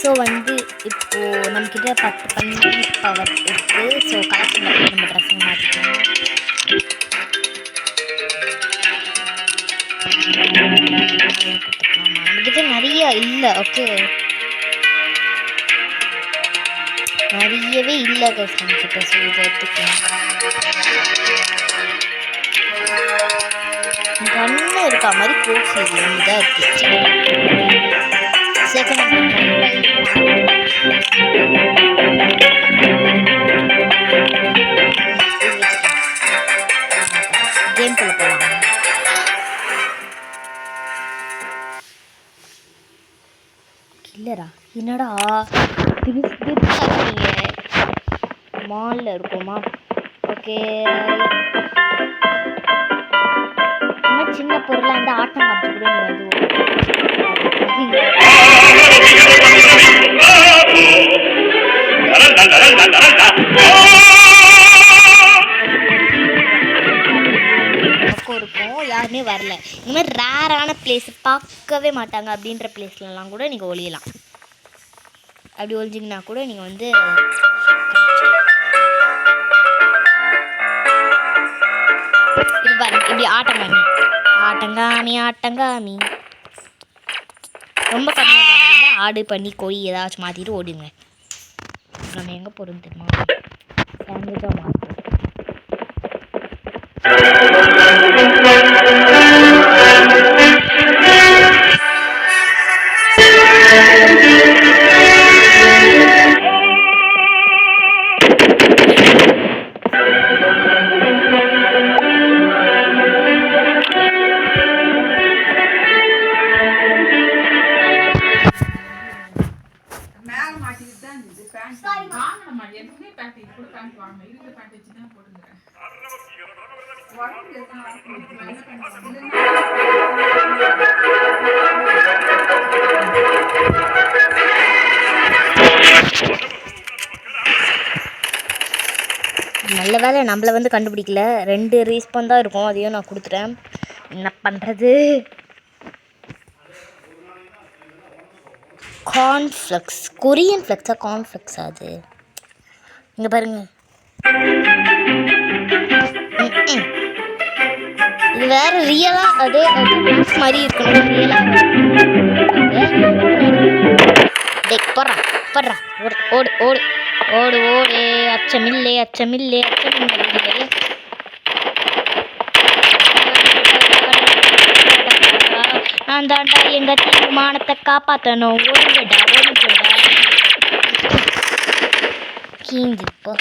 So வந்து இப்போது நம்மக்கிட்ட 10 பண்ணி பவர் இருக்குது. ஸோ கலெக்ஷன் நம்ம ட்ரெஸ்ஸிங் மாற்றிக்கலாம். நம்மக்கிட்ட நிறைய இல்லை. ஓகே, நிறையவே இல்லை கைஸ் நம்மக்கிட்ட. ஸோ இதை எடுத்துக்கலாம். கண்ணு இருக்கா மாதிரி கோசி இதாக இருக்குது. செகண்ட் கேம் குள்ள போகலாம். கில்லரா என்னடா மாலில் இருக்குமா? ஓகே, சின்ன பொருளாக இந்த ஆட்டம் காமிச்சு கூட இருக்கும். யாருமே வரல. இந்த மாதிரி ரேரான பிளேஸ் பார்க்கவே மாட்டாங்க அப்படின்ற பிளேஸ்லலாம் கூட நீங்கள் ஒளியலாம். அப்படி ஒழிஞ்சிங்கன்னா கூட நீங்கள் வந்து இது பாருங்க, இப்படி ஆட்டங்காமி ஆட்டங்காமி ஆட்டங்காமி ரொம்ப கம்மியாக ஆடு பண்ணி கோழி ஏதாச்சும் மாற்றிட்டு ஓடிடுங்க. நம்ம எங்கே போகிறோம் தெரியுமா? சாண்ட்விச்சாக மாற்றோம். நல்ல வேலை நம்மளை வந்து கண்டுபிடிக்கல. 2 ரீஸ்பான் தான் இருக்கும். அதையும் நான் கொடுத்துட்டேன். என்ன பண்ணுறது? கார்ன்ஃப்ளெக்ஸ், கொரியன் ஃப்ளெக்ஸா கார்ன்ஃப்ளெக்ஸா? அது இங்கே பாருங்க, இது வேற ரியலா அதே மாதிரி இருக்கணும். ரியலா போடுறா போடுறா, ஓடு ஓடு ஓடு ஓடு, அச்சமில்லே அச்சமில்லே அச்சமில்லை. நான் தாண்டா எங்க தீர்மானத்தை காப்பாற்றணும். ஒழுங்கடா ஒழுங்கடா கீஞ்சிப்போ.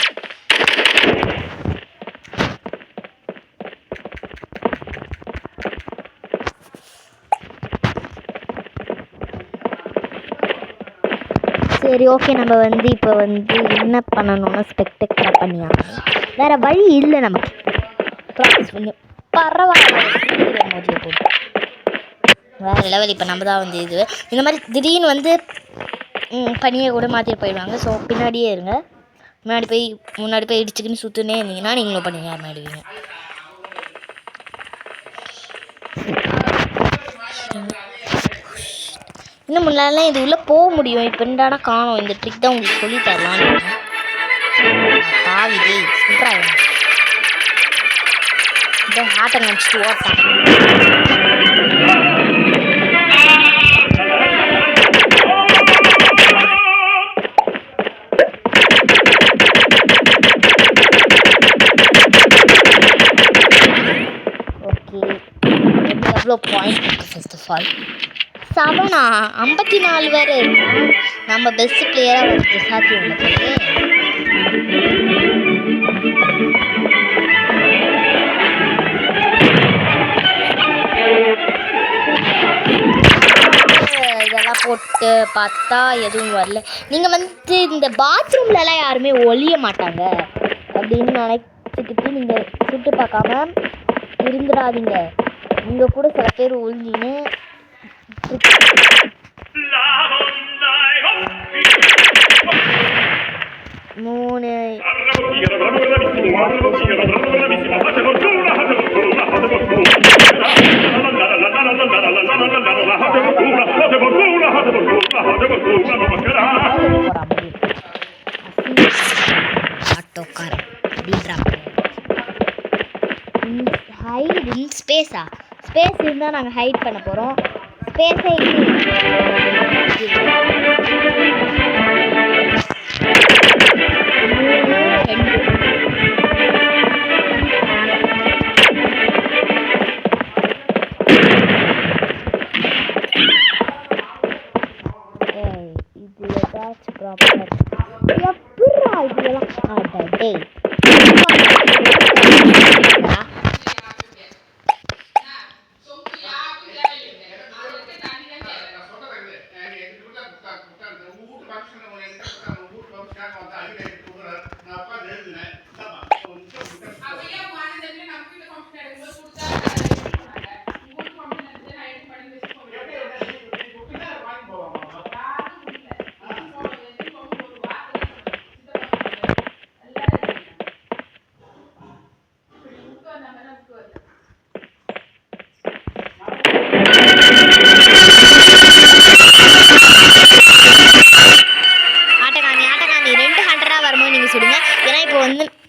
சரி, ஓகே. நம்ம வந்து இப்போ வந்து என்ன பண்ணணும்னா ஸ்பெக்டேக்கலாக பண்ணியாகணும். வேறு வழி இல்லை நமக்கு. ப்ராக்டிஸ் பண்ணி பரவாயில்ல. வேறு லெவல். இப்போ நம்ம தான் வந்து இது இந்த மாதிரி திடீர்னு வந்து பனியை கூட மாற்றிட்டு போயிடுவாங்க. ஸோ பின்னாடியே இருங்க. முன்னாடி போய் இடிச்சுக்கின்னு சுற்றுனே இருந்தீங்கன்னா நீங்களும் பண்ணி ஆரம்பிடுவீங்க. இன்னும் முன்னாடிலாம் இது உள்ளே போக முடியும். இப்போ என்னடா காணும். இந்த ட்ரிக் தான் உங்களுக்கு சொல்லி தரலான்னு பாவிதே சொல்கிறாங்க. இந்த ஹாட்டை நினச்சிட்டு ஓட்டான். ஓகே, எவ்வளோ பாயிண்ட் இருக்குது? ஃபர்ஸ்ட் ஆஃப் ஆல் 7 54 வேறு இருக்கும். நம்ம பெஸ்ட் பிளேயராக வந்து சாத்தியம் உள்ளது. இதெல்லாம் போட்டு பார்த்தா எதுவும் வரல. நீங்கள் வந்து இந்த பாத்ரூம்லலாம் யாருமே ஒழிய மாட்டாங்க அப்படின்னு நினச்சிக்கிட்டு நீங்கள் சுட்டு பார்க்காம இருந்துடாதீங்க. இங்கே கூட சில பேர் ஒழிஞ்சின்னு 3 ஆட்டோக்கார் அப்படின்றாங்க. ஹைட் இன் ஸ்பேஸா? ஸ்பேஸ் இருந்தால் நாங்கள் ஹைட் பண்ண போகிறோம். ஸ்பேஸே இது ஏதாச்சும் ப்ராப்ளம் எப்படா இதெல்லாம் டே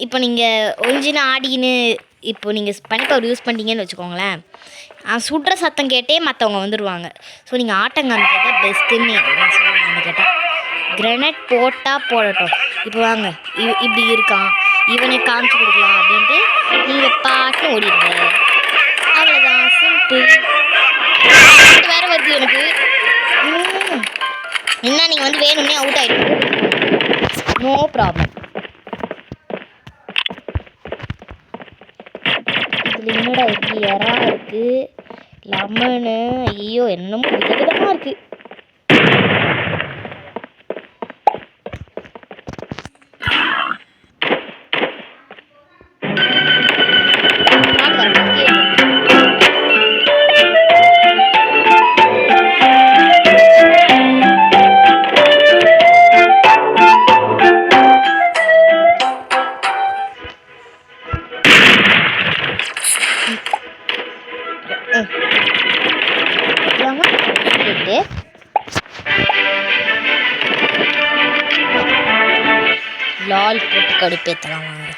இப்போ நீங்கள் ஒரிஜினல் ஆடின்னு இப்போ நீங்கள் பனிப்பவர் யூஸ் பண்ணிட்டீங்கன்னு வச்சுக்கோங்களேன், சுடுற சத்தம் கேட்டே மற்றவங்க வந்துடுவாங்க. ஸோ நீங்கள் ஆட்டங்கான் கேட்டால் பெஸ்ட்டுன்னு நான் சொல்லுவேன். கேட்டால் கிரனேட் போட்டால் போடட்டும். இப்போ வாங்க இப்படி இருக்கான், இவனை காமிச்சு கொடுக்கலாம் அப்படின்ட்டு நீங்கள் பாட்டு ஓடிடுங்க. அவ்வளோதான், சிம்பிள். வேறு வருது எனக்கு. என்ன நீங்கள் வந்து வேணும்னே அவுட் ஆகிடுங்க, நோ ப்ராப்ளம். இதில் என்னடா இருக்குது, எறா இருக்குது, லெமனு, ஐயோ என்னமோ விதவிதமாக இருக்குது. லால் போட்டு கடுப்பேற்றலாம் வாங்க.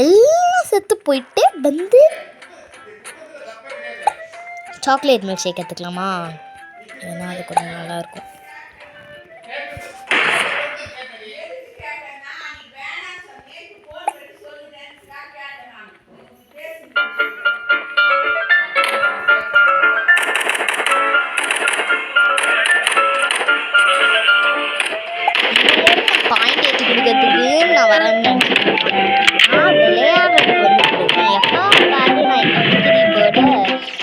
எல்லாம் செத்து போயிட்டு வந்து சாக்லேட் மில்க் ஷேக் எடுத்துக்கலாமா? ஏன்னா அது கொஞ்சம் நல்லாயிருக்கும். பாயிண்ட் ஏற்றி கொடுக்கறதுக்கு நான் வரேன். விளையாடுறதுக்கு வந்துருக்கேன். எப்போ பாரு நான் எங்கள்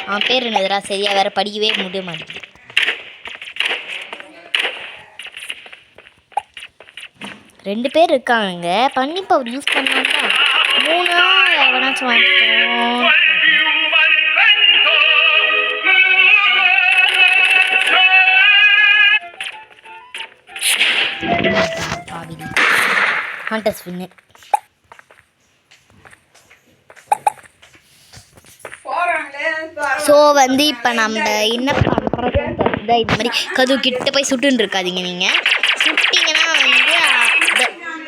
அவன் பேர் என்னதுரா, சரியாக வேறு படிக்கவே முடிய மாட்டேங்குது. ரெண்டு பேர் இருக்காங்க. பன்னிப்பவர் யூஸ் பண்ணாங்க. 3 எவனாச்சும் வாங்கிட்டோம். ஹண்டர்ஸ் வின்னு. ஸோ வந்து இப்போ நம்ம என்ன பண்ணுறதுன்னு தெரியுதா? இது மாதிரி கதவு கிட்ட போய் சுட்டுன்னு இருக்காதீங்க. நீங்கள் சுட்டிங்கன்னா வந்து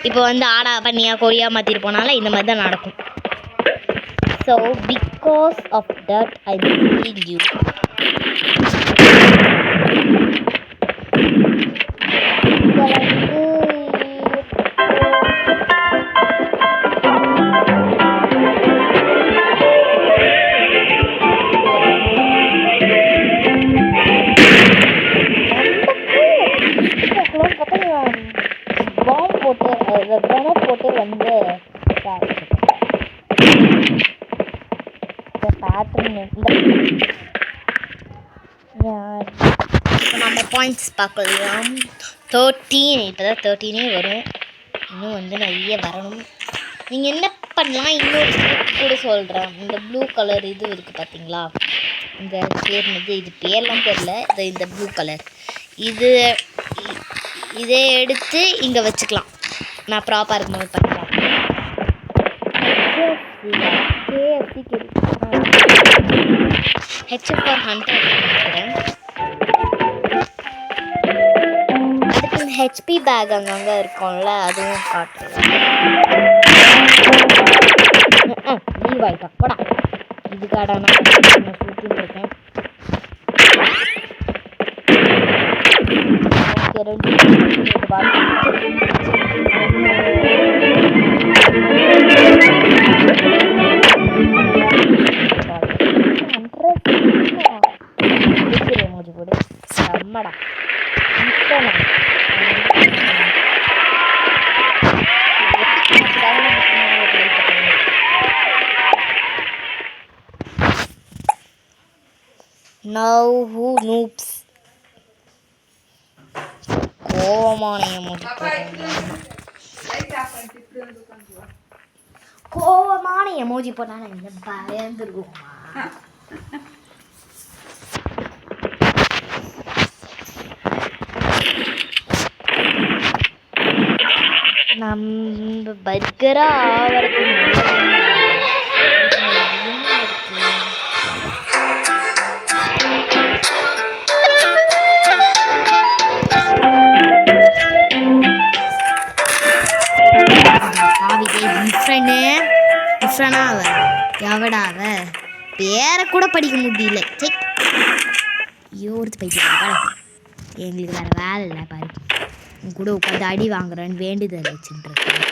இப்போ வந்து ஆடா பண்ணியா கோழியாக மாற்றிட்டு போனாலும் இந்த மாதிரி தான் நடக்கும். So because of that I will you. Grenade போட்டு வந்து பேட்டர்ன் இப்போ நம்ம பாயிண்ட்ஸ் பார்க்கலாம். 13. இப்போ தான் 13 வரும். இன்னும் வந்து நிறைய வரணும். நீங்கள் என்ன பண்ணலாம், இன்னொரு கூட சொல்கிறேன். இந்த ப்ளூ கலர் இது இருக்குது பார்த்தீங்களா, இந்த பேர்னது, இது பேர்லாம் தெரில. இந்த ப்ளூ கலர் இதை எடுத்து இங்கே வச்சுக்கலாம். நான் ப்ராப்பராக இருக்கும்போது பண்ணலாம். KFC ஹெச்எஃப் ஃபார் ஹண்டர் நினைக்கிறேன். அடுத்து இந்த ஹெச்பி பேக் அங்கங்கே இருக்கும்ல அதுவும் காட்டுறேன். லீவாயிட்டா போடா இதுக்காடா நான் சுற்றிட்டு இருக்கேன். செம்மடா Now who noobs? கோவமான எமோஜி போட்டா என்ன பயந்துருக்குமா? நம்ம பர்கரா ஆவறதுக்கு எவடாவ பேரை கூட படிக்க முடியல. யோர்த்து போயிட்டு எங்களுக்கு வேற வேலை இல்லை பாரு. உன் கூட உட்காந்து அடி வாங்குறேன்னு வேண்டுதல் வச்சுட்டு இருக்கேன்.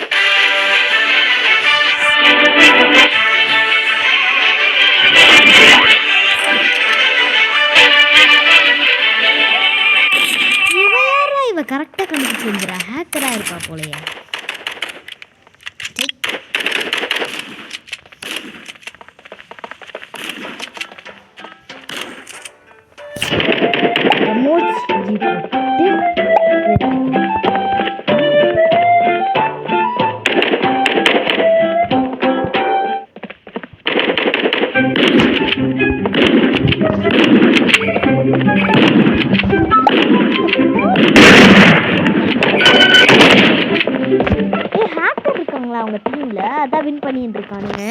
இவ கரெக்டாக கண்டுபிடிச்சு வந்துடுறா. ஹேக்கராக இருப்பா போலையா? ஹேக்கர் இருக்காங்களா அவங்க டீம்ல? அதான் வின் பண்ணிட்டு இருக்கானுங்க.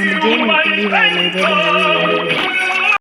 நம்ம கேம் லீவ் ஆகல.